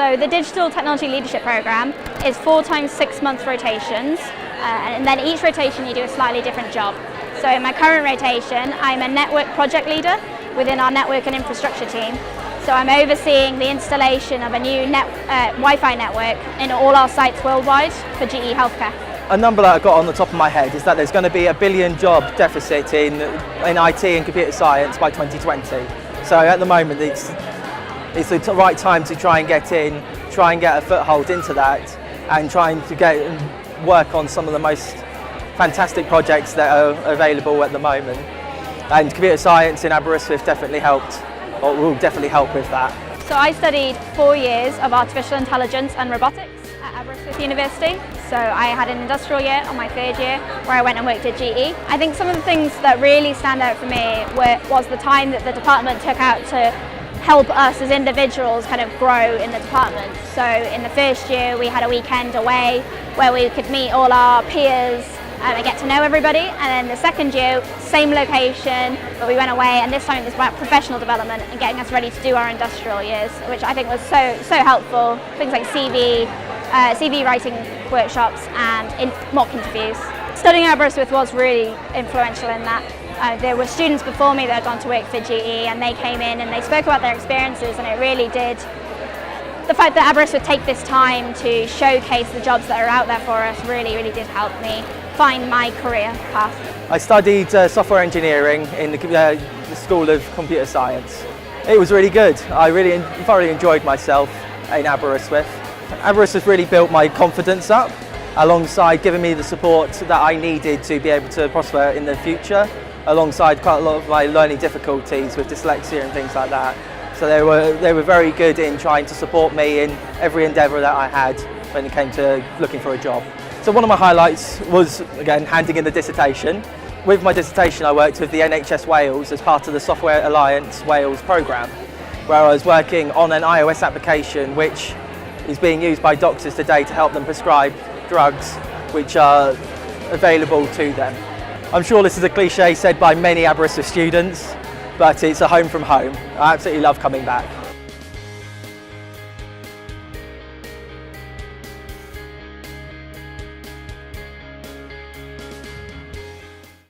So the Digital Technology Leadership Programme is 4 times 6 month rotations, and then each rotation you do a slightly different job. So in my current rotation, I'm a network project leader within our network and infrastructure team. So I'm overseeing the installation of a new Wi-Fi network in all our sites worldwide for GE Healthcare. A number that I've got on the top of my head is that there's going to be a $1 billion job deficit in IT and computer science by 2020. So at the moment it's the right time to try and get in, try and get a foothold into that, and trying to work on some of the most fantastic projects that are available at the moment. And computer science in Aberystwyth definitely helped, or will definitely help with that. So I studied 4 years of artificial intelligence and robotics at Aberystwyth University. So I had an industrial year on my 3rd year where I went and worked at GE. I think some of the things that really stand out for me was the time that the department took out to help us as individuals kind of grow in the department. So in the 1st year we had a weekend away where we could meet all our peers and get to know everybody, and then the 2nd year, same location, but we went away, and this time it was about professional development and getting us ready to do our industrial years, which I think was so helpful. Things like CV writing workshops and mock interviews. Studying at Aberystwyth was really influential in that. There were students before me that had gone to work for GE, and they came in and they spoke about their experiences, and it really did. The fact that Aberystwyth take this time to showcase the jobs that are out there for us really did help me find my career path. I studied software engineering in the School of Computer Science. It was really good. I thoroughly enjoyed myself in Aberystwyth. Aberystwyth really built my confidence up, alongside giving me the support that I needed to be able to prosper in the future, alongside quite a lot of my learning difficulties with dyslexia and things like that. So they were very good in trying to support me in every endeavour that I had when it came to looking for a job. So one of my highlights was, again, handing in the dissertation. With my dissertation I worked with the NHS Wales as part of the Software Alliance Wales programme, where I was working on an iOS application which is being used by doctors today to help them prescribe drugs which are available to them. I'm sure this is a cliche said by many Aberystwyth students, but it's a home from home. I absolutely love coming back.